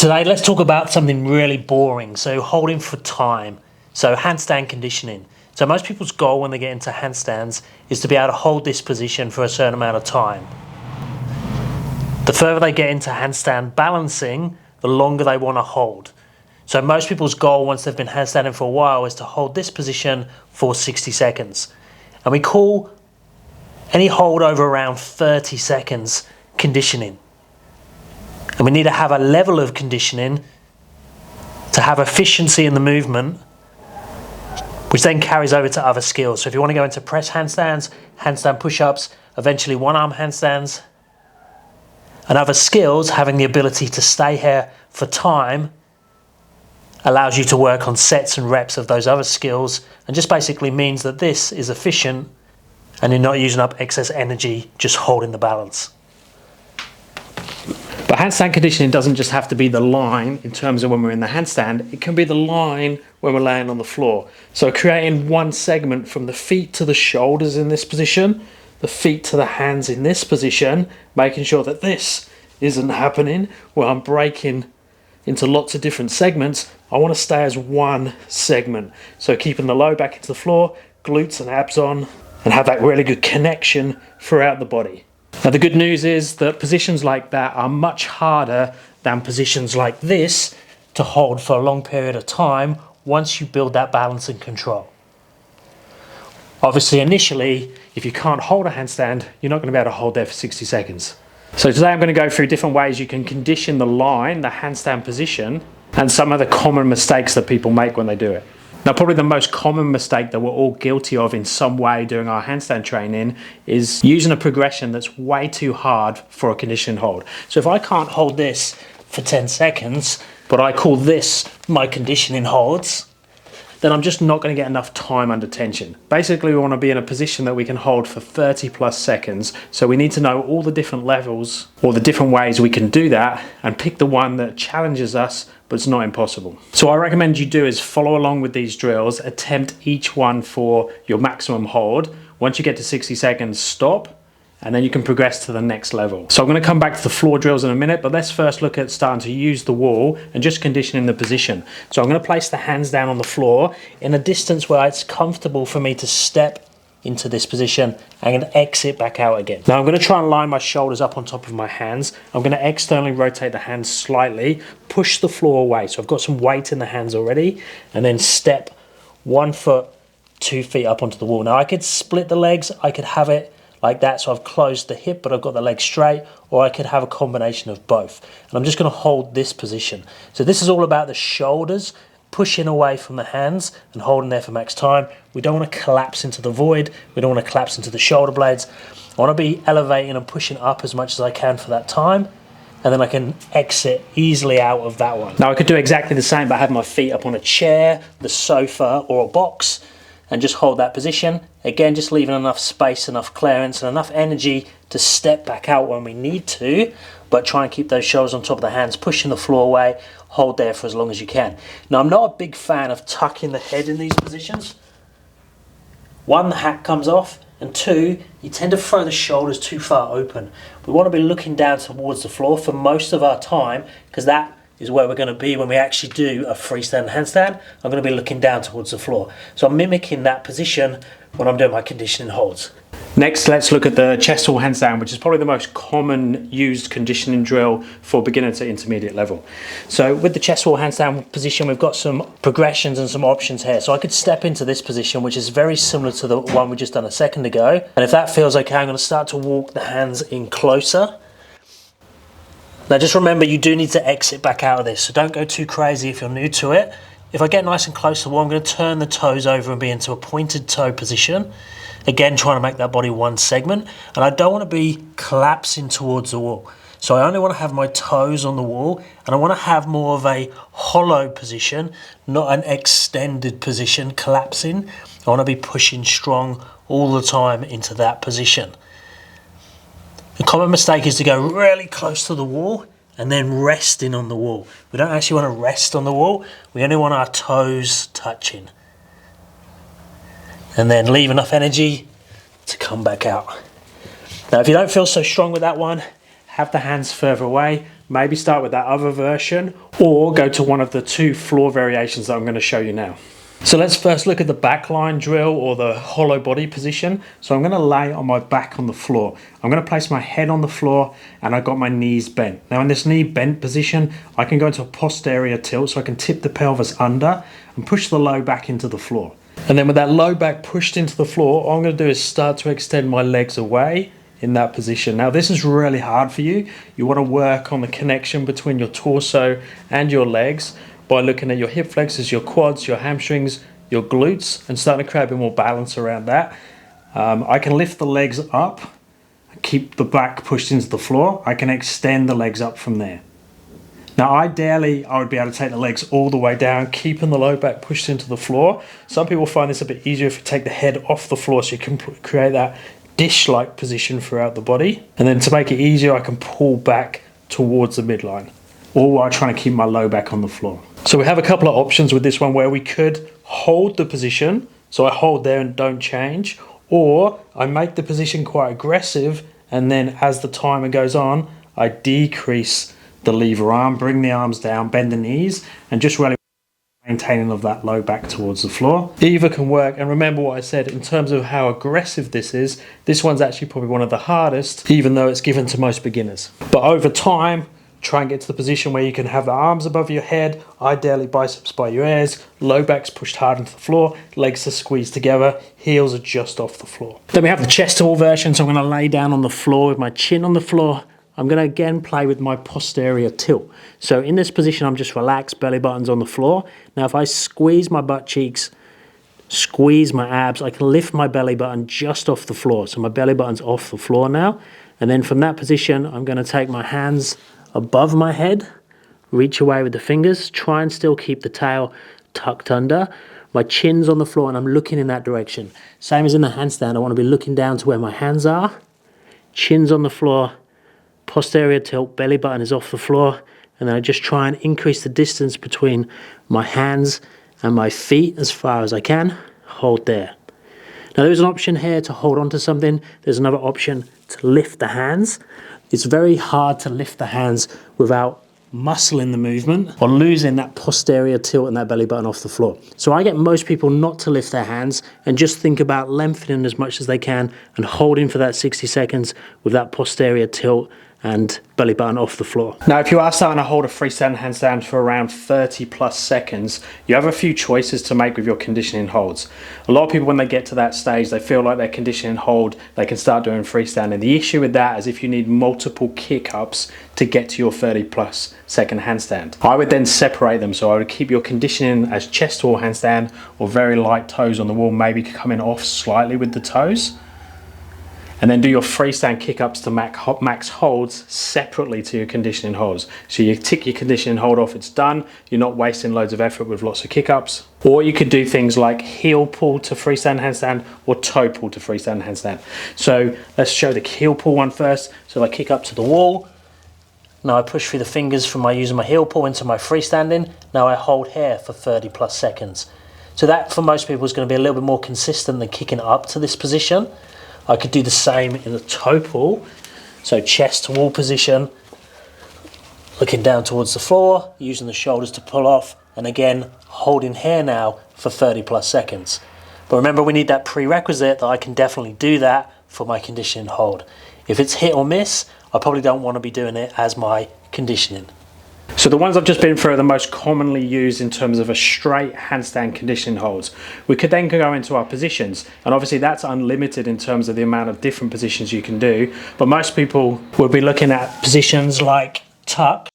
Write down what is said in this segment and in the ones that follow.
Today, let's talk about something really boring. So holding for time. So handstand conditioning. So most people's goal when they get into handstands is to be able to hold this position for a certain amount of time. The further they get into handstand balancing, the longer they want to hold. So most people's goal once they've been handstanding for a while is to hold this position for 60 seconds. And we call any hold over around 30 seconds conditioning. And we need to have a level of conditioning to have efficiency in the movement, which then carries over to other skills. So if you want to go into press handstands, handstand push-ups, eventually one-arm handstands, and other skills, having the ability to stay here for time allows you to work on sets and reps of those other skills, and just basically means that this is efficient and you're not using up excess energy just holding the balance. But handstand conditioning doesn't just have to be the line in terms of when we're in the handstand, it can be the line when we're laying on the floor. So creating one segment from the feet to the shoulders in this position, the feet to the hands in this position, making sure that this isn't happening where I'm breaking into lots of different segments. I want to stay as one segment. So keeping the low back into the floor, glutes and abs on, and have that really good connection throughout the body. Now the good news is that positions like that are much harder than positions like this to hold for a long period of time once you build that balance and control. Obviously initially, if you can't hold a handstand, you're not going to be able to hold there for 60 seconds. So today I'm going to go through different ways you can condition the line, the handstand position, and some of the common mistakes that people make when they do it. Now probably the most common mistake that we're all guilty of in some way during our handstand training is using a progression that's way too hard for a conditioned hold. So if I can't hold this for 10 seconds, but I call this my conditioning holds, then I'm just not going to get enough time under tension. Basically we want to be in a position that we can hold for 30 plus seconds, so we need to know all the different levels or the different ways we can do that and pick the one that challenges us but it's not impossible. So what I recommend you do is follow along with these drills, attempt each one for your maximum hold. Once you get to 60 seconds, stop, and then you can progress to the next level. So I'm going to come back to the floor drills in a minute, but let's first look at starting to use the wall and just conditioning the position. So I'm going to place the hands down on the floor in a distance where it's comfortable for me to step into this position and exit back out again. Now I'm going to try and line my shoulders up on top of my hands. I'm going to externally rotate the hands slightly, push the floor away. So I've got some weight in the hands already, and then step 1 foot, 2 feet up onto the wall. Now I could split the legs, I could have it like that, so I've closed the hip but I've got the leg straight, or I could have a combination of both. And I'm just going to hold this position. So this is all about the shoulders pushing away from the hands and holding there for max time. We don't want to collapse into the void, we don't want to collapse into the shoulder blades. I want to be elevating and pushing up as much as I can for that time, and then I can exit easily out of that one. Now I could do exactly the same, but have my feet up on a chair, the sofa or a box, and just hold that position. Again, just leaving enough space, enough clearance and enough energy to step back out when we need to, but try and keep those shoulders on top of the hands, pushing the floor away, hold there for as long as you can. Now I'm not a big fan of tucking the head in these positions. 1, the hat comes off, and 2, you tend to throw the shoulders too far open. We want to be looking down towards the floor for most of our time, because that is where we're going to be when we actually do a freestanding handstand. I'm going to be looking down towards the floor. So I'm mimicking that position when I'm doing my conditioning holds. Next, let's look at the chest wall handstand, which is probably the most common used conditioning drill for beginner to intermediate level. So with the chest wall handstand position, we've got some progressions and some options here. So I could step into this position, which is very similar to the one we just done a second ago. And if that feels okay, I'm going to start to walk the hands in closer. Now just remember, you do need to exit back out of this, so don't go too crazy if you're new to it. If I get nice and close to the wall, I'm going to turn the toes over and be into a pointed toe position. Again, trying to make that body one segment, and I don't want to be collapsing towards the wall. So I only want to have my toes on the wall, and I want to have more of a hollow position, not an extended position, collapsing. I want to be pushing strong all the time into that position. The common mistake is to go really close to the wall and then resting on the wall. We don't actually want to rest on the wall, we only want our toes touching. And then leave enough energy to come back out. Now if you don't feel so strong with that one, have the hands further away, maybe start with that other version or go to one of the 2 floor variations that I'm going to show you now. So let's first look at the backline drill or the hollow body position. So I'm going to lay on my back on the floor. I'm going to place my head on the floor and I've got my knees bent. Now in this knee bent position, I can go into a posterior tilt, so I can tip the pelvis under and push the low back into the floor. And then with that low back pushed into the floor, all I'm going to do is start to extend my legs away in that position. Now this is really hard for you. You want to work on the connection between your torso and your legs by looking at your hip flexors, your quads, your hamstrings, your glutes, and starting to create a bit more balance around that. I can lift the legs up, keep the back pushed into the floor. I can extend the legs up from there. Now ideally, I would be able to take the legs all the way down, keeping the low back pushed into the floor. Some people find this a bit easier if you take the head off the floor, so you can create that dish-like position throughout the body. And then to make it easier, I can pull back towards the midline, all while trying to keep my low back on the floor. So we have a couple of options with this one where we could hold the position. So I hold there and don't change, or I make the position quite aggressive, and then as the timer goes on, I decrease the lever arm, bring the arms down, bend the knees, and just really maintaining of that low back towards the floor. Either can work, and remember what I said in terms of how aggressive this is. This one's actually probably one of the hardest, even though it's given to most beginners. But over time, try and get to the position where you can have the arms above your head, ideally biceps by your ears, low back's pushed hard into the floor, legs are squeezed together, heels are just off the floor. Then we have the chest wall version, so I'm going to lay down on the floor with my chin on the floor. I'm going to again play with my posterior tilt. So in this position, I'm just relaxed, belly buttons on the floor. Now if I squeeze my butt cheeks, squeeze my abs, I can lift my belly button just off the floor. So my belly button's off the floor now. And then from that position, I'm going to take my hands above my head, reach away with the fingers, try and still keep the tail tucked under. My chin's on the floor and I'm looking in that direction. Same as in the handstand, I want to be looking down to where my hands are. Chin's on the floor, posterior tilt, belly button is off the floor, and then I just try and increase the distance between my hands and my feet as far as I can. Hold there. Now there's an option here to hold on to something. There's another option to lift the hands. It's very hard to lift the hands without muscling the movement or losing that posterior tilt and that belly button off the floor. So I get most people not to lift their hands and just think about lengthening as much as they can and holding for that 60 seconds with that posterior tilt and belly button off the floor. Now if you are starting to hold a freestanding handstand for around 30+ seconds, you have a few choices to make with your conditioning holds. A lot of people, when they get to that stage, they feel like their conditioning hold, they can start doing freestanding. The issue with that is if you need multiple kick-ups to get to your 30+ second handstand. I would then separate them, so I would keep your conditioning as chest wall handstand or very light toes on the wall, maybe coming off slightly with the toes. And then do your freestand kick-ups to max holds separately to your conditioning holds. So you tick your conditioning hold off, it's done. You're not wasting loads of effort with lots of kick-ups. Or you could do things like heel pull to freestand handstand or toe pull to freestand handstand. So let's show the heel pull one first. So I kick up to the wall. Now I push through the fingers from using my heel pull into my freestanding. Now I hold here for 30+ seconds. So that for most people is going to be a little bit more consistent than kicking up to this position. I could do the same in the toe pull. So chest to wall position, looking down towards the floor, using the shoulders to pull off, and again, holding here now for 30+ seconds. But remember, we need that prerequisite that I can definitely do that for my conditioning hold. If it's hit or miss, I probably don't want to be doing it as my conditioning. So the ones I've just been through are the most commonly used in terms of a straight handstand conditioning holds. We could then go into our positions, and obviously that's unlimited in terms of the amount of different positions you can do, but most people will be looking at positions like tuck.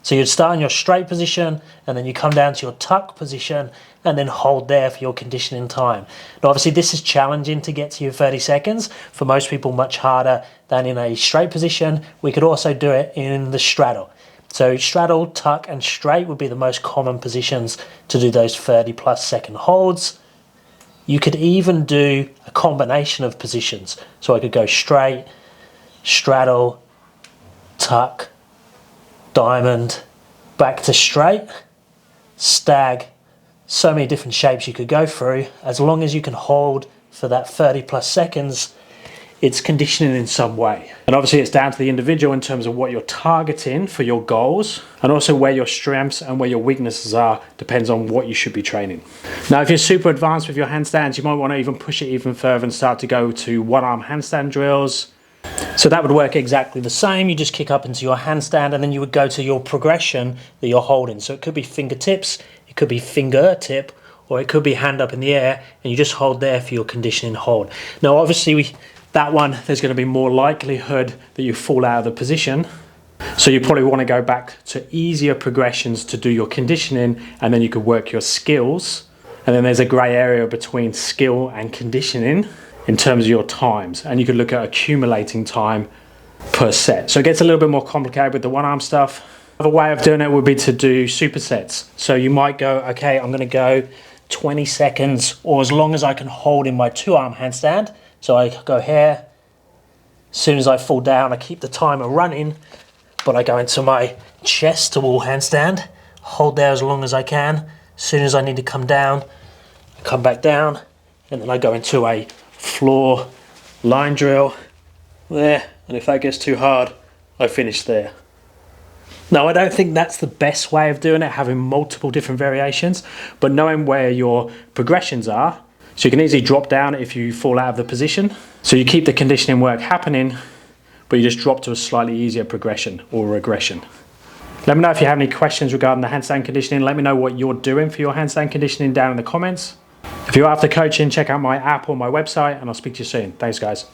So you'd start in your straight position and then you come down to your tuck position and then hold there for your conditioning time. Now obviously this is challenging to get to your 30 seconds. For most people much harder than in a straight position. We could also do it in the straddle. So straddle, tuck and straight would be the most common positions to do those 30+ second holds. You could even do a combination of positions. So I could go straight, straddle, tuck, diamond, back to straight, stag. So many different shapes you could go through. As long as you can hold for that 30+ seconds, it's conditioning in some way. And obviously it's down to the individual in terms of what you're targeting for your goals, and also where your strengths and where your weaknesses are depends on what you should be training. Now, if you're super advanced with your handstands, you might want to even push it even further and start to go to one-arm handstand drills. So that would work exactly the same. You just kick up into your handstand and then you would go to your progression that you're holding. So it could be fingertips, it could be finger tip, or it could be hand up in the air, and you just hold there for your conditioning hold. Now obviously that one, there's going to be more likelihood that you fall out of the position. So you probably want to go back to easier progressions to do your conditioning, and then you could work your skills. And then there's a grey area between skill and conditioning in terms of your times, and you could look at accumulating time per set. So it gets a little bit more complicated with the one arm stuff. Another way of doing it would be to do supersets. So you might go, okay, I'm going to go 20 seconds, or as long as I can hold in my two arm handstand. So I go here, as soon as I fall down, I keep the timer running, but I go into my chest to wall handstand, hold there as long as I can. As soon as I need to come down, I come back down, and then I go into a floor line drill there, and if that gets too hard, I finish there. Now, I don't think that's the best way of doing it, having multiple different variations, but knowing where your progressions are, so you can easily drop down if you fall out of the position. So you keep the conditioning work happening, but you just drop to a slightly easier progression or regression. Let me know if you have any questions regarding the handstand conditioning. Let me know what you're doing for your handstand conditioning down in the comments. If you're after coaching, check out my app or my website, and I'll speak to you soon. Thanks, guys.